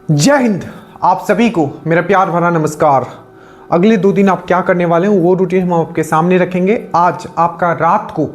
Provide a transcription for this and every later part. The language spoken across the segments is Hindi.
जय हिंद। आप सभी को मेरा प्यार भरा नमस्कार। अगले 2 दिन आप क्या करने वाले हो वो रूटीन हम आपके सामने रखेंगे। आज आपका रात को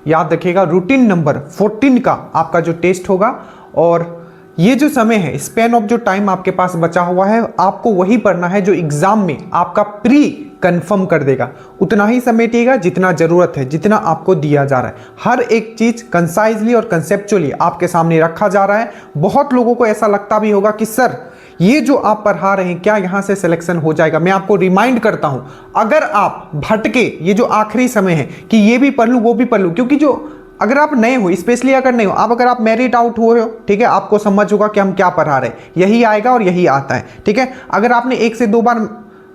याद रखिएगा रूटीन नंबर 14 का आपका जो टेस्ट होगा, और ये जो समय है, स्पैन ऑफ जो टाइम आपके पास बचा हुआ है, आपको वही पढ़ना है जो एग्जाम में आपका प्री कंफर्म कर देगा। उतना ही समेटिएगा जितना जरूरत है, जितना आपको दिया जा रहा है। हर एक चीज कंसाइजली और कंसेप्चुअली आपके सामने रखा जा रहा है। बहुत लोगों को ऐसा लगता भी होगा कि सर ये जो आप पढ़ा रहे हैं क्या यहां से सिलेक्शन हो जाएगा। मैं आपको रिमाइंड करता हूं, अगर आप भटके, ये जो आखिरी समय है कि ये भी पढ़ लूं वो भी पढ़ लूं, क्योंकि जो अगर आप नए हो, स्पेशली अगर नहीं हो आप, अगर आप मेरिट आउट हुए हो, ठीक है, आपको समझ होगा कि हम क्या पढ़ा रहे हैं, यही आएगा और यही आता है, ठीक है। अगर आपने 1 से 2 बार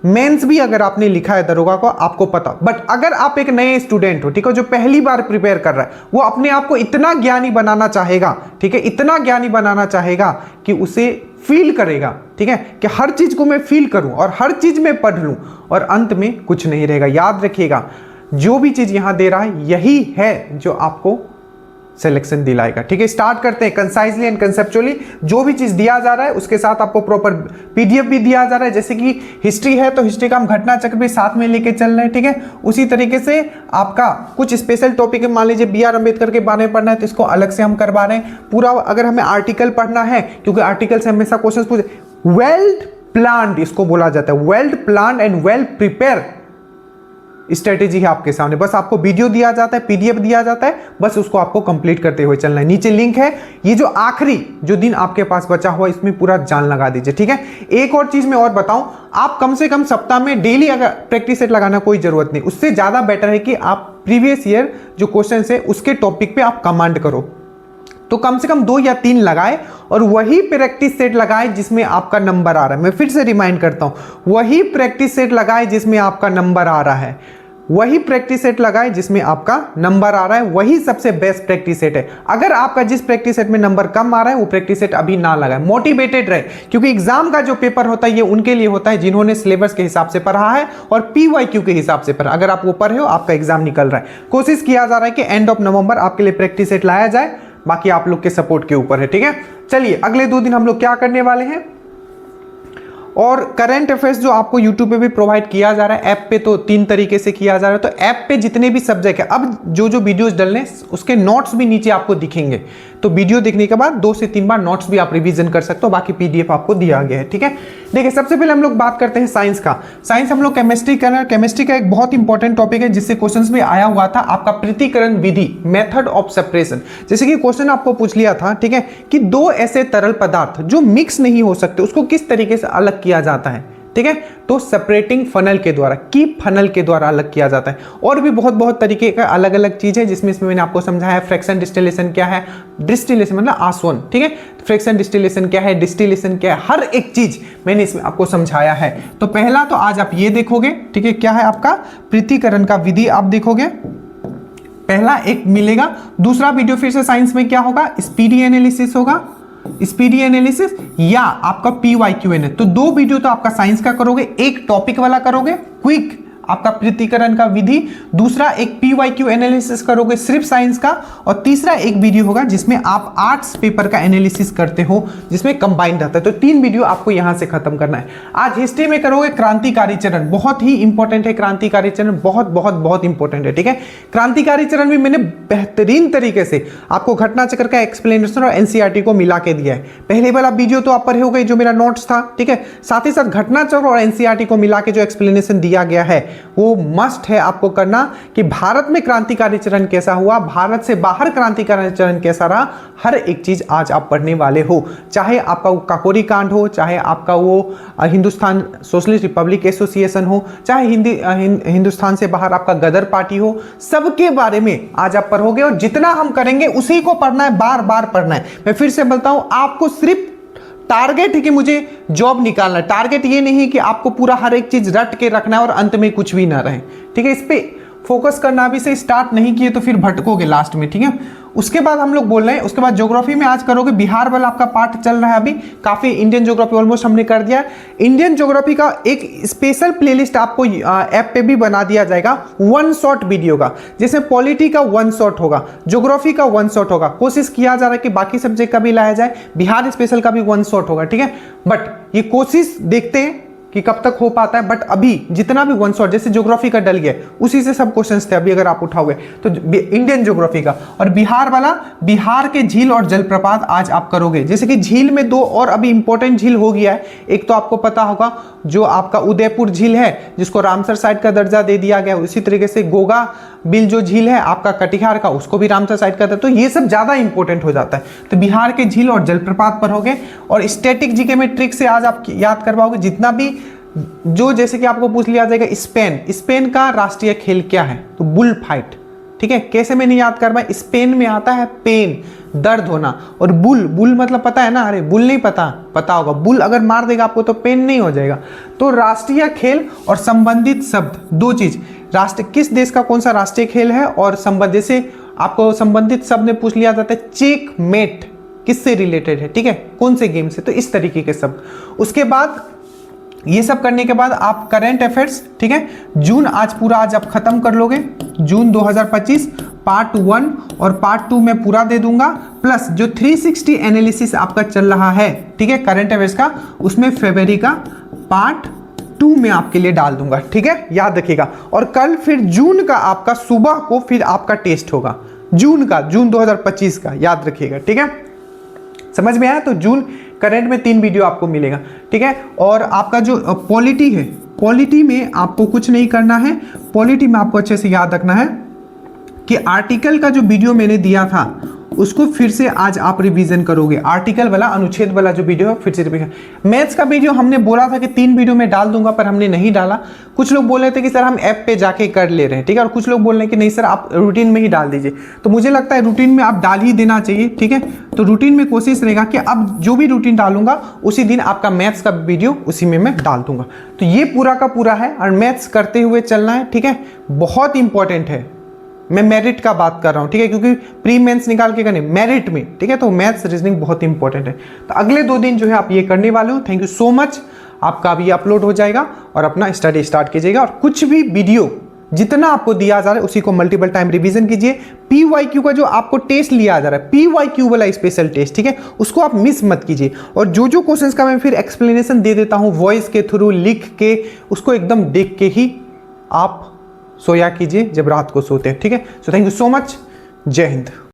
मेंस भी अगर आपने लिखा है दरोगा को, आपको पता। बट अगर आप एक नए स्टूडेंट हो, ठीक है, जो पहली बार प्रिपेयर कर रहा है, वो अपने आप को इतना ज्ञानी बनाना चाहेगा, ठीक है, इतना ज्ञानी बनाना चाहेगा कि उसे फील करेगा, ठीक है, कि हर चीज को मैं फील करूं और हर चीज में पढ़ लूं और अंत में कुछ नहीं रहेगा। याद रखिएगा, जो भी चीज यहां दे रहा है यही है जो आपको सिलेक्शन दिलाएगा, ठीक है। स्टार्ट करते हैं कंसाइजली एंड कंसेप्चुअली। जो भी चीज दिया जा रहा है उसके साथ आपको प्रॉपर पीडीएफ भी दिया जा रहा है। जैसे कि हिस्ट्री है तो हिस्ट्री का हम घटना चक्र भी साथ में लेके चल रहे हैं, ठीक है। उसी तरीके से आपका कुछ स्पेशल टॉपिक है, मान लीजिए BR अम्बेडकर के बारे में पढ़ना है तो इसको अलग से हम करवा रहे हैं पूरा। अगर हमें आर्टिकल पढ़ना है, क्योंकि आर्टिकल से हमेशा क्वेश्चन पूछे, वेल प्लान्ड इसको बोला जाता है, well planned and well prepare strategy है आपके सामने। बस आपको वीडियो दिया जाता है, पीडीएफ दिया जाता है, बस उसको आपको कंप्लीट करते हुए चलना है। नीचे लिंक है, ये जो आखिरी जो दिन आपके पास बचा हुआ इसमें पूरा जान लगा दीजिए, ठीक है। एक और चीज मैं और बताऊं, आप कम से कम सप्ताह में डेली अगर प्रैक्टिस सेट लगाना कोई जरूरत नहीं, उससे ज्यादा बेटर है कि आप प्रीवियस ईयर जो क्वेश्चन है उसके टॉपिक पे आप कमांड करो। तो कम से कम 2 या 3 लगाए और वही प्रैक्टिस सेट लगाए जिसमें आपका नंबर आ रहा है। मैं फिर से रिमाइंड करता हूं, वही प्रैक्टिस सेट लगाए जिसमें आपका नंबर आ रहा है, वही प्रैक्टिस सेट लगाए जिसमें आपका नंबर आ रहा है, वही सबसे बेस्ट प्रैक्टिस सेट है। अगर आपका जिस प्रैक्टिस सेट में नंबर कम आ रहा है वो प्रैक्टिस सेट अभी ना लगाए, मोटिवेटेड रहे, क्योंकि एग्जाम का जो पेपर होता है ये उनके लिए होता है जिन्होंने सिलेबस के हिसाब से पढ़ा है और PYQ के हिसाब से पढ़ा। अगर आप वो पढ़े हो, आपका एग्जाम निकल रहा है, कोशिश किया जा रहा है कि एंड ऑफ नवंबर आपके लिए प्रैक्टिस सेट लाया जाए। बाकी आप लोग के सपोर्ट के ऊपर है, ठीक है। चलिए अगले 2 दिन हम लोग क्या करने वाले हैं, और करंट अफेयर्स जो आपको YouTube पे भी प्रोवाइड किया जा रहा है, ऐप पे तो 3 तरीके से किया जा रहा है। तो ऐप पे जितने भी सब्जेक्ट है, अब जो वीडियोस डलने उसके नोट्स भी नीचे आपको दिखेंगे, तो वीडियो देखने के बाद 2 से 3 बार नोट्स भी आप रिवीजन कर सकते हो। बाकी PDF आपको दिया गया है, ठीक है। देखिए सबसे पहले हम लोग बात करते हैं साइंस का। साइंस हम लोग केमिस्ट्री कर रहे हैं। केमिस्ट्री का एक बहुत इंपॉर्टेंट टॉपिक है जिससे क्वेश्चंस में आया हुआ था, आपका पृथक्करण विधि, मेथड ऑफ सेपरेशन। जैसे कि क्वेश्चन आपको पूछ लिया था, ठीक है, कि 2 ऐसे तरल पदार्थ जो मिक्स नहीं हो सकते उसको किस तरीके से अलग किया जाता है, ठीक है। तो सेपरेटिंग फनल के द्वारा, कीप फनल के द्वारा अलग किया जाता है। और भी बहुत तरीके का अलग अलग चीज है जिसमें इसमें मैंने आपको समझाया है। फ्रैक्शन डिस्टिलेशन क्या है, डिस्टिलेशन मतलब आसवन, ठीक है। फ्रैक्शन डिस्टिलेशन क्या है, डिस्टिलेशन क्या है, हर एक चीज मैंने इसमें आपको समझाया है। तो पहला तो आज आप ये देखोगे, ठीक है, क्या है आपका पृथक्करण का विधि आप देखोगे, पहला एक मिलेगा। दूसरा वीडियो फिर से साइंस में क्या होगा, स्पीडी एनालिसिस होगा, स्पीडी एनालिसिस या आपका PYQ। तो 2 वीडियो तो आपका साइंस का करोगे, एक टॉपिक वाला करोगे क्विक आपका पृथक्करण का विधि, दूसरा एक PYQ एनालिसिस करोगे सिर्फ साइंस का, और तीसरा एक वीडियो होगा जिसमें आप आर्ट्स पेपर का एनालिसिस करते हो जिसमें कंबाइंड रहता है। तो 3 वीडियो आपको यहां से खत्म करना है। आज हिस्ट्री में करोगे क्रांतिकारी चरण, बहुत ही इंपॉर्टेंट है क्रांतिकारी चरण, बहुत इंपॉर्टेंट है, ठीक है। क्रांतिकारी चरण भी मैंने बेहतरीन तरीके से आपको घटना चक्र का एक्सप्लेनेशन और NCERT को मिला के दिया है। पहले वाला वीडियो तो आप पढ़े हो गए जो मेरा नोट्स था, ठीक है, साथ ही साथ घटना चक्र और NCERT को मिला के जो एक्सप्लेनेशन दिया गया है वो मस्ट है आपको करना, कि भारत में क्रांतिकारी चरण कैसा हुआ, भारत से बाहर क्रांतिकारी चरण कैसा रहा, हर एक चीज आज आप पढ़ने वाले हो। चाहे आपका वो काकोरी कांड हो, चाहे आपका वो हिंदुस्तान सोशलिस्ट रिपब्लिक एसोसिएशन हो, चाहे हिंदुस्तान से बाहर आपका गदर पार्टी हो, सबके बारे में आज आप पढ़ोगे। और जितना हम करेंगे उसी को पढ़ना है, बार बार पढ़ना है। मैं फिर से बोलता हूं, आपको सिर्फ टारगेट है कि मुझे जॉब निकालना है, टारगेट ये नहीं कि आपको पूरा हर एक चीज रट के रखना है और अंत में कुछ भी ना रहे, ठीक है। इस पे फोकस करना अभी से स्टार्ट नहीं किए तो फिर भटकोगे लास्ट में, ठीक है। उसके बाद हम लोग बोल रहे हैं, उसके बाद ज्योग्राफी में आज करोगे बिहार वाला आपका पार्ट चल रहा है अभी, काफी इंडियन ज्योग्राफी ऑलमोस्ट हमने कर दिया। इंडियन ज्योग्राफी का एक स्पेशल प्लेलिस्ट आपको ऐप पे भी बना दिया जाएगा, वन शॉट वीडियो का, जैसे पॉलिटी का वन शॉट होगा, ज्योग्राफी का वन शॉट होगा। कोशिश किया जा रहा है कि बाकी सब्जेक्ट का भी लाया जाए, बिहार स्पेशल का भी वन शॉट होगा, ठीक है। बट ये कोशिश देखते हैं कि कब तक हो पाता है। बट अभी जितना भी वन शॉट, जैसे ज्योग्राफी का डल गया उसी से सब क्वेश्चंस थे, अभी अगर आप उठाओगे तो इंडियन ज्योग्राफी का। और बिहार वाला, बिहार के झील और जलप्रपात आज आप करोगे। जैसे कि झील में दो और अभी इंपॉर्टेंट झील हो गया है। एक तो आपको पता होगा जो आपका उदयपुर झील है, जिसको रामसर साइट का दर्जा दे दिया गया, उसी तरीके से गोगा बिल जो झील है आपका कटिहार का, उसको भी रामसर साइट का था। तो ये सब ज्यादा इंपॉर्टेंट हो जाता है। तो बिहार के झील और जलप्रपात पर होगे। और स्टैटिक जीके में ट्रिक से आज आप याद करवाओगे जितना भी, जो जैसे कि आपको पूछ लिया जाएगा स्पेन का राष्ट्रीय खेल क्या है, तो बुल फाइट, ठीक है। कैसे में नहीं याद कर पाए, स्पेन में आता है पेन, दर्द होना। और बुल मतलब पता है ना, अरे बुल नहीं पता होगा, बुल अगर मार देगा आपको तो पेन नहीं हो जाएगा। तो राष्ट्रीय खेल और संबंधित शब्द, दो चीज, राष्ट्र किस देश का कौन सा राष्ट्रीय खेल है और संबंध, जैसे आपको संबंधित शब्द में पूछ लिया जाता है चेक मेट किससे रिलेटेड है, ठीक है, कौन से गेम से, तो इस तरीके के शब्द। उसके बाद ये सब करने के बाद आप करंट अफेयर्स, ठीक है, जून आज पूरा आज आप खत्म कर लोगे। जून 2025 पार्ट 1 और पार्ट 2 में पूरा दे दूंगा, प्लस जो 360 एनालिसिस आपका चल रहा है, ठीक है, करंट अफेयर्स का, उसमें फरवरी का पार्ट 2 में आपके लिए डाल दूंगा, ठीक है, याद रखिएगा। और कल फिर जून का आपका सुबह को फिर आपका टेस्ट होगा, जून 2025 का, याद रखिएगा, ठीक है, समझ में आया। तो जून करंट में 3 वीडियो आपको मिलेगा, ठीक है। और आपका जो पॉलिटी है, पॉलिटी में आपको कुछ नहीं करना है। पॉलिटी में आपको अच्छे से याद रखना है कि आर्टिकल का जो वीडियो मैंने दिया था उसको फिर से आज आप रिवीजन करोगे। आर्टिकल वाला, अनुच्छेद वाला जो वीडियो है फिर से रिवीजन। मैथ्स का वीडियो हमने बोला था कि 3 वीडियो में डाल दूंगा, पर हमने नहीं डाला। कुछ लोग बोल रहे थे कि सर हम ऐप पे जाके कर ले रहे हैं, ठीक है, और कुछ लोग बोल रहे हैं कि नहीं सर आप रूटीन में ही डाल दीजिए। तो मुझे लगता है रूटीन में आप डाल ही देना चाहिए, ठीक है। तो रूटीन में कोशिश रहेगा कि अब जो भी रूटीन डालूंगा उसी दिन आपका मैथ्स का वीडियो उसी में मैं डाल दूंगा। तो ये पूरा का पूरा है, और मैथ्स करते हुए चलना है, ठीक है, बहुत इंपॉर्टेंट है। मैं मेरिट का बात कर रहा हूं, ठीक है, क्योंकि प्री मेंस निकाल के करने मेरिट में, ठीक है। तो मैथ्स रीजनिंग बहुत इंपॉर्टेंट है। तो अगले 2 दिन जो है आप ये करने वाले हो। Thank you so much. आपका अभी अपलोड हो जाएगा और अपना स्टडी स्टार्ट कीजिएगा। और कुछ भी वीडियो जितना आपको दिया जा रहा है उसी को मल्टीपल टाइम रिवीजन कीजिए। PYQ का जो आपको टेस्ट लिया जा रहा है, PYQ वाला स्पेशल टेस्ट, ठीक है, उसको आप मिस मत कीजिए। और जो क्वेश्चंस का मैं फिर एक्सप्लेनेशन दे देता हूं वॉइस के थ्रू, लिख के, उसको एकदम देख के ही आप सोया कीजिए जब रात को सोते हैं, ठीक है। So thank you so much. जय हिंद।